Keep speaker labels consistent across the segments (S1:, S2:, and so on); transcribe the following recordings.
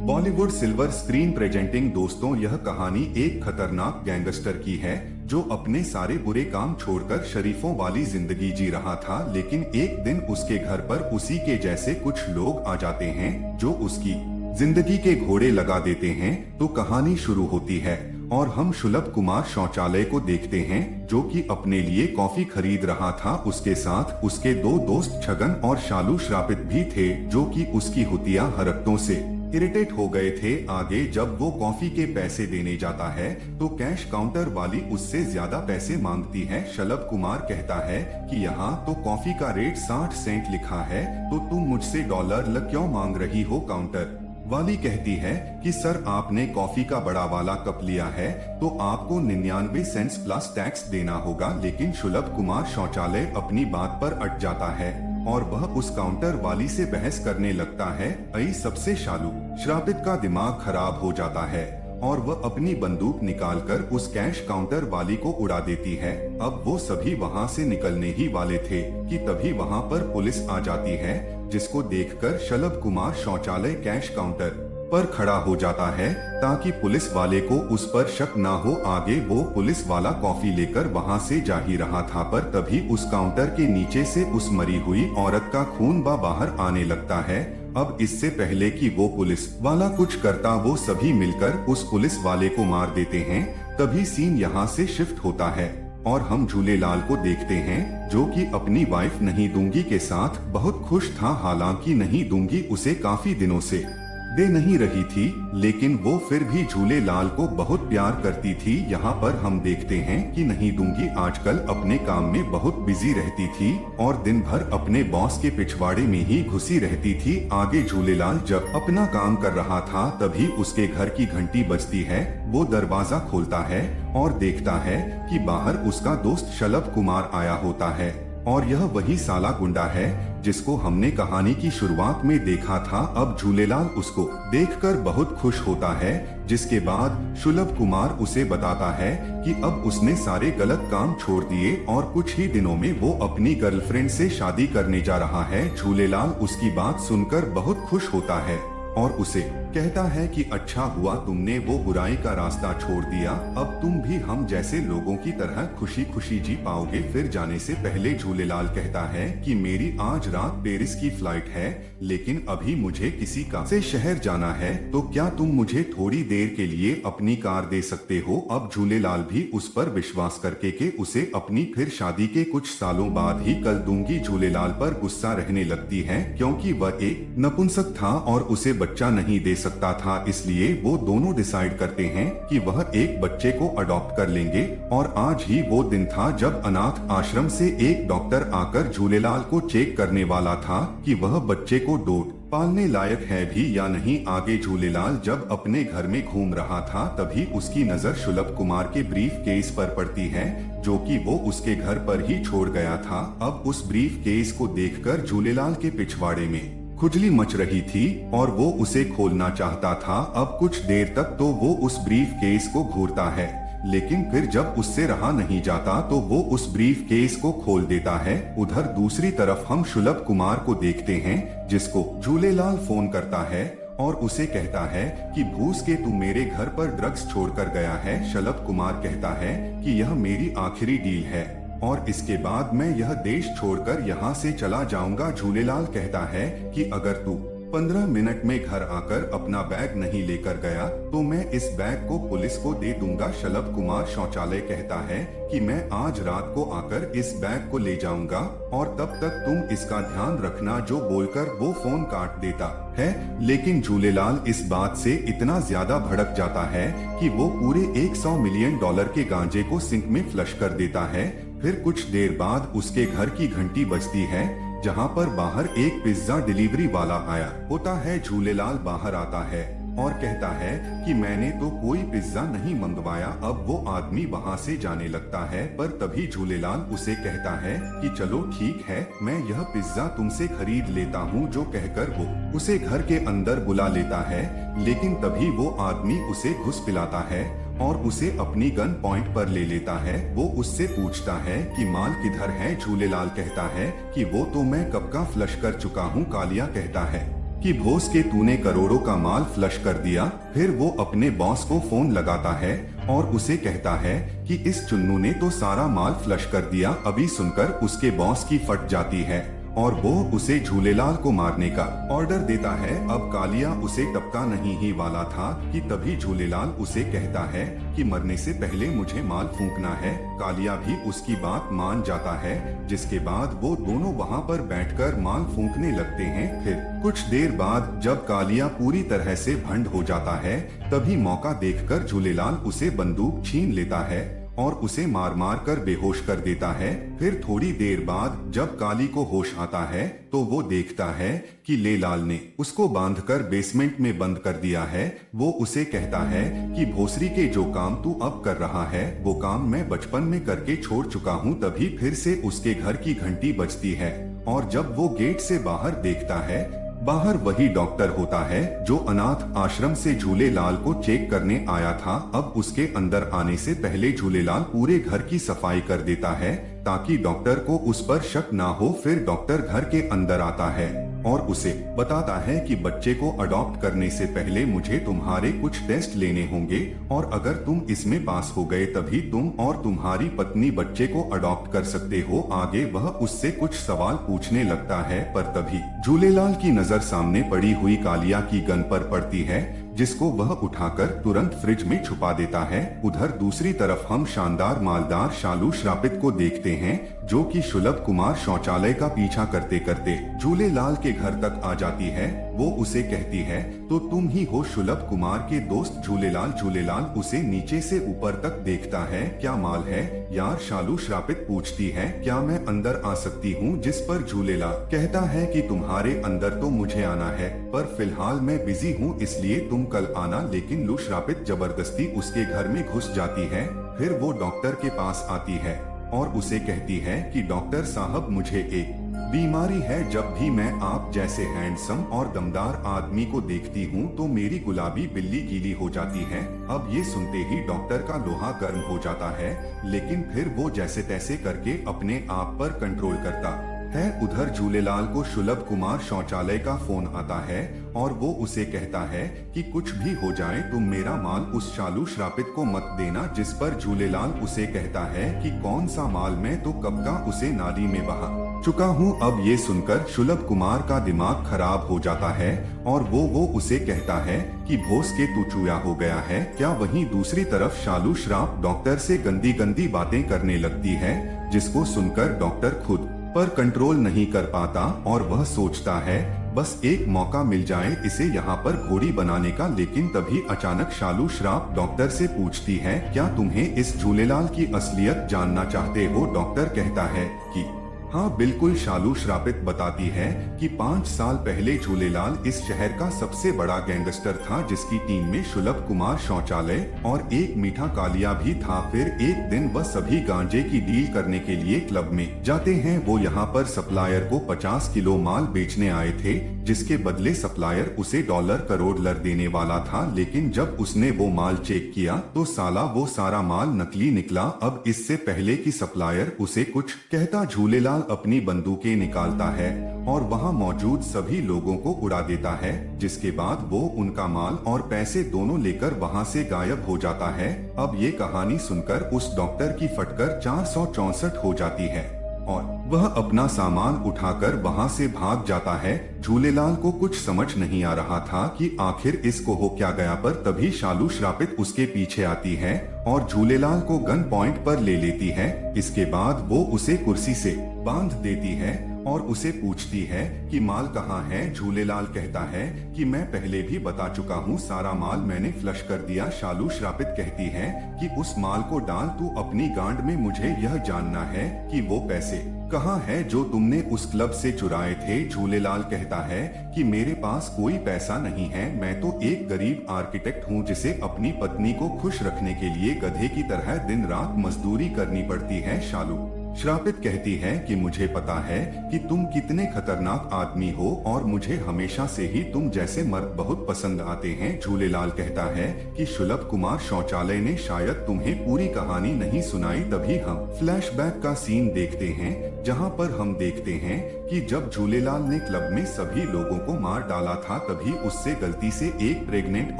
S1: Bollywood silver screen presenting दोस्तों, यह कहानी एक खतरनाक गैंगस्टर की है जो अपने सारे बुरे काम छोड़कर शरीफों वाली जिंदगी जी रहा था। लेकिन एक दिन उसके घर पर उसी के जैसे कुछ लोग आ जाते हैं जो उसकी जिंदगी के घोड़े लगा देते हैं। तो कहानी शुरू होती है और हम शुलभ कुमार शौचालय को देखते हैं जो कि अपने लिए कॉफी खरीद रहा था। उसके साथ उसके दो दोस्त छगन और शालू श्रापित भी थे जो कि उसकी हुतिया हरकतों से इरिटेट हो गए थे। आगे जब वो कॉफी के पैसे देने जाता है तो कैश काउंटर वाली उससे ज्यादा पैसे मांगती है। शुलभ कुमार कहता है कि यहाँ तो कॉफी का रेट 60 सेंट लिखा है, तो तुम मुझसे $1 क्यों मांग रही हो? काउंटर वाली कहती है कि सर, आपने कॉफी का बड़ा वाला कप लिया है तो आपको 99 सेंट्स प्लस टैक्स देना होगा। लेकिन शुलभ कुमार शौचालय अपनी बात पर अट जाता है और वह उस काउंटर वाली से बहस करने लगता है। ऐ सबसे शालू श्रापित का दिमाग खराब हो जाता है और वह अपनी बंदूक निकालकर उस कैश काउंटर वाली को उड़ा देती है। अब वो सभी वहाँ से निकलने ही वाले थे कि तभी वहाँ पर पुलिस आ जाती है, जिसको देखकर शुलभ कुमार शौचालय कैश काउंटर पर खड़ा हो जाता है ताकि पुलिस वाले को उस पर शक ना हो। आगे वो पुलिस वाला कॉफी लेकर वहाँ से जा ही रहा था, पर तभी उस काउंटर के नीचे से उस मरी हुई औरत का खून बाहर आने लगता है। अब इससे पहले कि वो पुलिस वाला कुछ करता, वो सभी मिलकर उस पुलिस वाले को मार देते हैं। तभी सीन यहाँ से शिफ्ट होता है और हम झूलेलाल को देखते हैं जो कि अपनी वाइफ नहीं दूंगी के साथ बहुत खुश था। हालांकि नहीं दूंगी उसे काफी दिनों से दे नहीं रही थी, लेकिन वो फिर भी झूलेलाल को बहुत प्यार करती थी। यहाँ पर हम देखते हैं कि नहीं दूंगी आजकल अपने काम में बहुत बिजी रहती थी और दिन भर अपने बॉस के पिछवाड़े में ही घुसी रहती थी। आगे झूलेलाल जब अपना काम कर रहा था तभी उसके घर की घंटी बजती है। वो दरवाजा खोलता है और देखता है कि बाहर उसका दोस्त शुलभ कुमार आया होता है और यह वही साला गुंडा है जिसको हमने कहानी की शुरुआत में देखा था। अब झूलेलाल उसको देखकर बहुत खुश होता है, जिसके बाद शुलभ कुमार उसे बताता है कि अब उसने सारे गलत काम छोड़ दिए और कुछ ही दिनों में वो अपनी गर्लफ्रेंड से शादी करने जा रहा है। झूलेलाल उसकी बात सुनकर बहुत खुश होता है और उसे कहता है कि अच्छा हुआ तुमने वो बुराई का रास्ता छोड़ दिया, अब तुम भी हम जैसे लोगों की तरह खुशी खुशी जी पाओगे। फिर जाने से पहले झूलेलाल कहता है कि मेरी आज रात पेरिस की फ्लाइट है, लेकिन अभी मुझे किसी काम से शहर जाना है, तो क्या तुम मुझे थोड़ी देर के लिए अपनी कार दे सकते हो? अब झूलेलाल भी उस पर विश्वास करके के उसे अपनी फिर शादी के कुछ सालों बाद ही कल दूंगी। झूलेलाल पर गुस्सा रहने लगती है क्योंकि वह एक नपुंसक था और उसे बच्चा नहीं दे सकता था, इसलिए वो दोनों डिसाइड करते हैं कि वह एक बच्चे को अडॉप्ट कर लेंगे। और आज ही वो दिन था जब अनाथ आश्रम से एक डॉक्टर आकर झूलेलाल को चेक करने वाला था कि वह बच्चे को डोट पालने लायक है भी या नहीं। आगे झूलेलाल जब अपने घर में घूम रहा था तभी उसकी नजर शुलभ कुमार के ब्रीफ केस पर पड़ती है जो कि वो उसके घर पर ही छोड़ गया था। अब उस ब्रीफ केस को देखकर झूलेलाल के पिछवाड़े में खुजली मच रही थी और वो उसे खोलना चाहता था। अब कुछ देर तक तो वो उस ब्रीफ केस को घूरता है, लेकिन फिर जब उससे रहा नहीं जाता तो वो उस ब्रीफ केस को खोल देता है। उधर दूसरी तरफ हम शुलभ कुमार को देखते हैं जिसको झूलेलाल फोन करता है और उसे कहता है कि भूस के तू मेरे घर पर ड्रग्स छोड़कर गया है। शुलभ कुमार कहता है कि यह मेरी आखिरी डील है और इसके बाद मैं यह देश छोड़कर यहाँ से चला जाऊंगा। झूलेलाल कहता है कि अगर तू 15 मिनट में घर आकर अपना बैग नहीं लेकर गया तो मैं इस बैग को पुलिस को दे दूंगा। शुलभ कुमार शौचालय कहता है कि मैं आज रात को आकर इस बैग को ले जाऊंगा और तब तक तुम इसका ध्यान रखना, जो बोलकर वो फोन काट देता है। लेकिन झूलेलाल इस बात से इतना ज्यादा भड़क जाता है कि वो पूरे $100 मिलियन के गांजे को सिंक में फ्लश कर देता है। फिर कुछ देर बाद उसके घर की घंटी बजती है जहाँ पर बाहर एक पिज्जा डिलीवरी वाला आया होता है। झूलेलाल बाहर आता है और कहता है कि मैंने तो कोई पिज्जा नहीं मंगवाया। अब वो आदमी वहाँ से जाने लगता है, पर तभी झूलेलाल उसे कहता है कि चलो ठीक है, मैं यह पिज्जा तुमसे खरीद लेता हूँ, जो कहकर वो उसे घर के अंदर बुला लेता है। लेकिन तभी वो आदमी उसे घुस पिलाता है और उसे अपनी गन पॉइंट पर ले लेता है। वो उससे पूछता है कि माल किधर है? झूलेलाल कहता है कि वो तो मैं कब का फ्लश कर चुका हूँ। कालिया कहता है कि भोस के तूने करोड़ों का माल फ्लश कर दिया। फिर वो अपने बॉस को फोन लगाता है और उसे कहता है कि इस चुन्नू ने तो सारा माल फ्लश कर दिया। अभी सुनकर उसके बॉस की फट जाती है और वो उसे झूलेलाल को मारने का ऑर्डर देता है। अब कालिया उसे टपका नहीं ही वाला था कि तभी झूलेलाल उसे कहता है कि मरने से पहले मुझे माल फूंकना है। कालिया भी उसकी बात मान जाता है, जिसके बाद वो दोनों वहाँ पर बैठकर माल फूंकने लगते हैं। फिर कुछ देर बाद जब कालिया पूरी तरह से भंड हो जाता है, तभी मौका देखकर झूलेलाल उसे बंदूक छीन लेता है और उसे मार मार कर बेहोश कर देता है। फिर थोड़ी देर बाद जब काली को होश आता है तो वो देखता है कि लेलाल ने उसको बांधकर बेसमेंट में बंद कर दिया है। वो उसे कहता है कि भोसरी के जो काम तू अब कर रहा है वो काम मैं बचपन में करके छोड़ चुका हूँ। तभी फिर से उसके घर की घंटी बजती है और जब वो गेट से बाहर देखता है, बाहर वही डॉक्टर होता है जो अनाथ आश्रम से झूलेलाल को चेक करने आया था। अब उसके अंदर आने से पहले झूलेलाल पूरे घर की सफाई कर देता है ताकि डॉक्टर को उस पर शक ना हो। फिर डॉक्टर घर के अंदर आता है और उसे बताता है कि बच्चे को अडॉप्ट करने से पहले मुझे तुम्हारे कुछ टेस्ट लेने होंगे और अगर तुम इसमें पास हो गए तभी तुम और तुम्हारी पत्नी बच्चे को अडॉप्ट कर सकते हो। आगे वह उससे कुछ सवाल पूछने लगता है, पर तभी झूलेलाल की नजर सामने पड़ी हुई कालिया की गन पर पड़ती है, जिसको वह उठाकर तुरंत फ्रिज में छुपा देता है। उधर दूसरी तरफ हम शानदार मालदार शालू श्रापित को देखते हैं जो कि सुलभ कुमार शौचालय का पीछा करते करते झूलेलाल के घर तक आ जाती है। वो उसे कहती है, तो तुम ही हो सुलभ कुमार के दोस्त झूलेलाल। झूलेलाल उसे नीचे से ऊपर तक देखता है। क्या माल है यार? शालू श्रापित पूछती है। क्या मैं अंदर आ सकती हूँ? जिस पर झूलेलाल कहता है कि तुम्हारे अंदर तो मुझे आना है, पर फिलहाल मैं बिजी हूँ, इसलिए तुम कल आना। लेकिन लू श्रापित जबरदस्ती उसके घर में घुस जाती है। फिर वो डॉक्टर के पास आती है और उसे कहती है कि डॉक्टर साहब, मुझे एक बीमारी है। जब भी मैं आप जैसे हैंडसम और दमदार आदमी को देखती हूँ तो मेरी गुलाबी बिल्ली गीली हो जाती है। अब ये सुनते ही डॉक्टर का लोहा गर्म हो जाता है, लेकिन फिर वो जैसे तैसे करके अपने आप पर कंट्रोल करता है। उधर झूलेलाल को सुलभ कुमार शौचालय का फोन आता है और वो उसे कहता है कि कुछ भी हो जाए तुम मेरा माल उस शालू श्रापित को मत देना। जिस पर झूलेलाल उसे कहता है कि कौन सा माल? मैं तो कब का उसे नाली में बहा चुका हूँ। अब ये सुनकर सुलभ कुमार का दिमाग खराब हो जाता है और वो उसे कहता है कि भोस के तू चूया हो गया है क्या? वहीं दूसरी तरफ शालू श्राप डॉक्टर से गंदी गंदी बातें करने लगती है, जिसको सुनकर डॉक्टर खुद पर कंट्रोल नहीं कर पाता और वह सोचता है बस एक मौका मिल जाए इसे यहाँ पर घोड़ी बनाने का। लेकिन तभी अचानक शालू श्राप डॉक्टर से पूछती है, क्या तुम्हें इस झूलेलाल की असलियत जानना चाहते हो? डॉक्टर कहता है कि हाँ बिल्कुल। शालू श्रापित बताती है कि 5 साल पहले झूलेलाल इस शहर का सबसे बड़ा गैंगस्टर था, जिसकी टीम में सुलभ कुमार शौचालय और एक मीठा कालिया भी था। फिर एक दिन वह सभी गांजे की डील करने के लिए क्लब में जाते हैं। वो यहाँ पर सप्लायर को 50 किलो माल बेचने आए थे, जिसके बदले सप्लायर उसे $1 करोड़ देने वाला था। लेकिन जब उसने वो माल चेक किया तो साला वो सारा माल नकली निकला। अब इससे पहले कि सप्लायर उसे कुछ कहता, झूलेलाल अपनी बंदूकें निकालता है और वहां मौजूद सभी लोगों को उड़ा देता है, जिसके बाद वो उनका माल और पैसे दोनों लेकर वहां से गायब हो जाता है। अब ये कहानी सुनकर उस डॉक्टर की फटकर 464 हो जाती है और वह अपना सामान उठाकर वहां से भाग जाता है। झूलेलाल को कुछ समझ नहीं आ रहा था कि आखिर इसको हो क्या गया, पर तभी शालू श्रापित उसके पीछे आती है और झूलेलाल को गन पॉइंट पर ले लेती है। इसके बाद वो उसे कुर्सी से बांध देती है और उसे पूछती है कि माल कहाँ है? झूलेलाल कहता है कि मैं पहले भी बता चुका हूँ, सारा माल मैंने फ्लश कर दिया। शालू श्रापित कहती है कि उस माल को डाल तू अपनी गांड में, मुझे यह जानना है कि वो पैसे कहाँ है जो तुमने उस क्लब से चुराए थे। झूलेलाल कहता है कि मेरे पास कोई पैसा नहीं है, मैं तो एक गरीब आर्किटेक्ट हूँ जिसे अपनी पत्नी को खुश रखने के लिए गधे की तरह दिन रात मजदूरी करनी पड़ती है। शालू श्रापित कहती है कि मुझे पता है कि तुम कितने खतरनाक आदमी हो और मुझे हमेशा से ही तुम जैसे मर्द बहुत पसंद आते हैं। झूलेलाल कहता है कि शुलभ कुमार शौचालय ने शायद तुम्हें पूरी कहानी नहीं सुनाई। तभी हम फ्लैशबैक का सीन देखते हैं जहां पर हम देखते हैं कि जब झूलेलाल ने क्लब में सभी लोगों को मार डाला था तभी उससे गलती से एक प्रेग्नेंट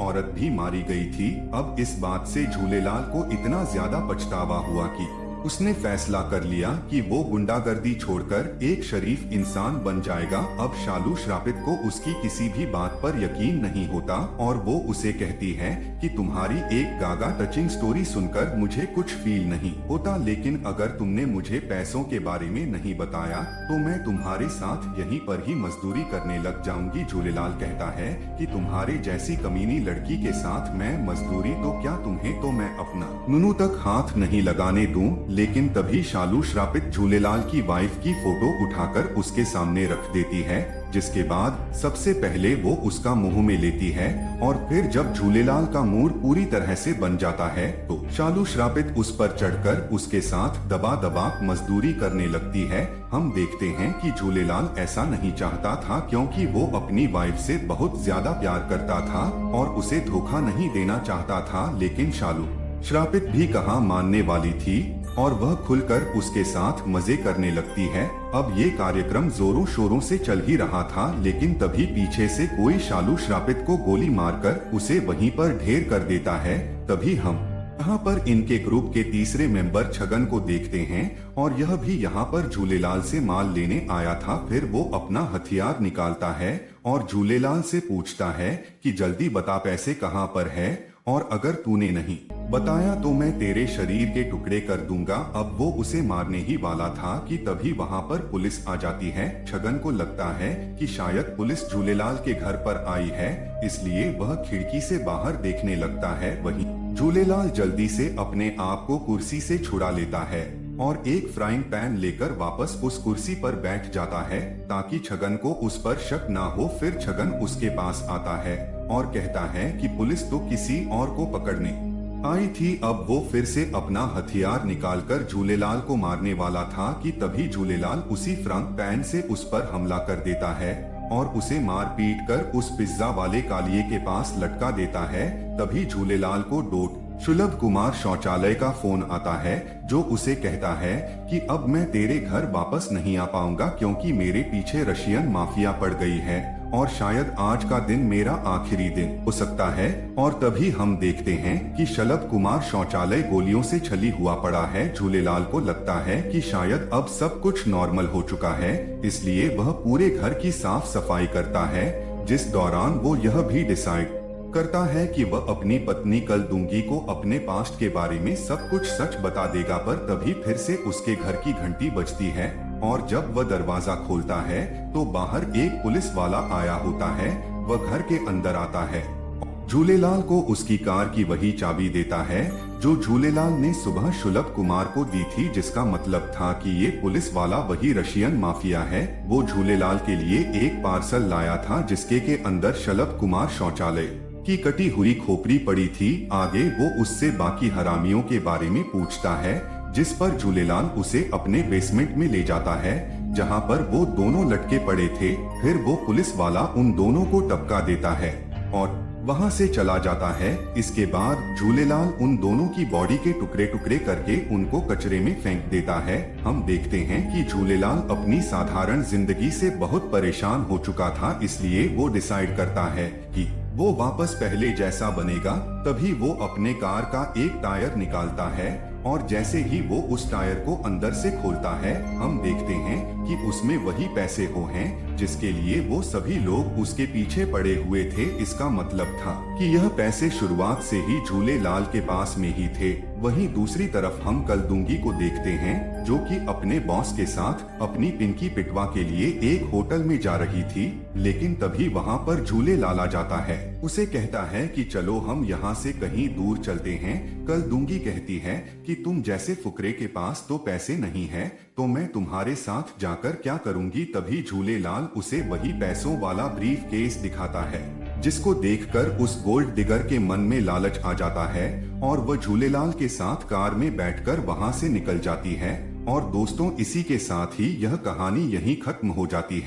S1: औरत भी मारी गई थी। अब इस बात से झूलेलाल को इतना ज्यादा पछतावा हुआ कि उसने फैसला कर लिया कि वो गुंडागर्दी छोड़कर एक शरीफ इंसान बन जाएगा। अब शालू श्रापित को उसकी किसी भी बात पर यकीन नहीं होता और वो उसे कहती है कि तुम्हारी एक गागा टचिंग स्टोरी सुनकर मुझे कुछ फील नहीं होता, लेकिन अगर तुमने मुझे पैसों के बारे में नहीं बताया तो मैं तुम्हारे साथ यहीं पर ही मजदूरी करने लग जाऊंगी। झूलेलाल कहता है कि तुम्हारे जैसी कमीनी लड़की के साथ मैं मजदूरी तो क्या, तुम्हें तो मैं अपना नुनू तक हाथ नहीं लगाने दूं। लेकिन तभी शालू श्रापित झूलेलाल की वाइफ की फोटो उठाकर उसके सामने रख देती है, जिसके बाद सबसे पहले वो उसका मुंह में लेती है और फिर जब झूलेलाल का मूड पूरी तरह से बन जाता है तो शालू श्रापित उस पर चढ़कर उसके साथ दबा दबा मजदूरी करने लगती है। हम देखते हैं कि झूलेलाल ऐसा नहीं चाहता था क्योंकि वो अपनी वाइफ से बहुत ज्यादा प्यार करता था और उसे धोखा नहीं देना चाहता था, लेकिन शालू श्रापित भी कहाँ मानने वाली थी और वह खुलकर उसके साथ मजे करने लगती है। अब ये कार्यक्रम जोरों शोरों से चल ही रहा था, लेकिन तभी पीछे से कोई शालू श्रापित को गोली मारकर उसे वहीं पर ढेर कर देता है। तभी हम यहाँ पर इनके ग्रुप के तीसरे मेंबर छगन को देखते हैं और यह भी यहाँ पर झूलेलाल से माल लेने आया था। फिर वो अपना हथियार निकालता है और झूलेलाल से पूछता है कि जल्दी बता पैसे कहाँ पर है और अगर तूने नहीं बताया तो मैं तेरे शरीर के टुकड़े कर दूंगा। अब वो उसे मारने ही वाला था कि तभी वहाँ पर पुलिस आ जाती है। छगन को लगता है कि शायद पुलिस झूलेलाल के घर पर आई है, इसलिए वह खिड़की से बाहर देखने लगता है। वहीं झूलेलाल जल्दी से अपने आप को कुर्सी से छुड़ा लेता है और एक फ्राइंग पैन लेकर वापस उस कुर्सी पर बैठ जाता है ताकि छगन को उस पर शक ना हो। फिर छगन उसके पास आता है और कहता है कि पुलिस तो किसी और को पकड़ने आई थी। अब वो फिर से अपना हथियार निकालकर झूलेलाल को मारने वाला था कि तभी झूलेलाल उसी फ्राइंग पैन से उस पर हमला कर देता है और उसे मार पीट कर उस पिज्जा वाले कालिए के पास लटका देता है। तभी झूलेलाल को डोट शुलभ कुमार शौचालय का फोन आता है जो उसे कहता है कि अब मैं तेरे घर वापस नहीं आ पाऊंगा क्योंकि मेरे पीछे रशियन माफिया पड़ गई है और शायद आज का दिन मेरा आखिरी दिन हो सकता है। और तभी हम देखते हैं कि शुलभ कुमार शौचालय गोलियों से छली हुआ पड़ा है। झूलेलाल को लगता है कि शायद अब सब कुछ नॉर्मल हो चुका है, इसलिए वह पूरे घर की साफ सफाई करता है, जिस दौरान वो यह भी डिसाइड करता है कि वह अपनी पत्नी कल दूंगी को अपने पास्ट के बारे में सब कुछ सच बता देगा। पर तभी फिर से उसके घर की घंटी बजती है और जब वह दरवाजा खोलता है तो बाहर एक पुलिस वाला आया होता है। वह घर के अंदर आता है, झूलेलाल को उसकी कार की वही चाबी देता है जो झूलेलाल ने सुबह शुलभ कुमार को दी थी, जिसका मतलब था कि ये पुलिस वाला वही रशियन माफिया है। वो झूलेलाल के लिए एक पार्सल लाया था जिसके के अंदर शुलभ कुमार शौचालय की कटी हुई खोपड़ी पड़ी थी। आगे वो उससे बाकी हरामियों के बारे में पूछता है, जिस पर झूलेलाल उसे अपने बेसमेंट में ले जाता है जहां पर वो दोनों लटके पड़े थे। फिर वो पुलिस वाला उन दोनों को टपका देता है और वहां से चला जाता है। इसके बाद झूलेलाल उन दोनों की बॉडी के टुकड़े टुकड़े करके उनको कचरे में फेंक देता है। हम देखते हैं कि झूलेलाल अपनी साधारण जिंदगी से बहुत परेशान हो चुका था, इसलिए वो डिसाइड करता है कि वो वापस पहले जैसा बनेगा। तभी वो अपने कार का एक टायर निकालता है और जैसे ही वो उस टायर को अंदर से खोलता है हम देखते हैं कि उसमें वही पैसे हो हैं जिसके लिए वो सभी लोग उसके पीछे पड़े हुए थे। इसका मतलब था कि यह पैसे शुरुआत से ही झूलेलाल के पास में ही थे। वहीं दूसरी तरफ हम कल दूंगी को देखते हैं जो कि अपने बॉस के साथ अपनी पिंकी पिटवा के लिए एक होटल में जा रही थी, लेकिन तभी वहां पर झूलेलाल आ जाता है। उसे कहता है कि चलो हम यहाँ से कहीं दूर चलते हैं। कल दूंगी कहती है कि तुम जैसे फुकरे के पास तो पैसे नहीं है तो मैं तुम्हारे साथ जाकर क्या करूंगी। तभी झूलेलाल उसे वही पैसों वाला ब्रीफ केस दिखाता है जिसको देखकर उस गोल्ड डिगर के मन में लालच आ जाता है और वह झूलेलाल के साथ कार में बैठकर वहां से निकल जाती है और दोस्तों इसी के साथ ही यह कहानी यहीं खत्म हो जाती है।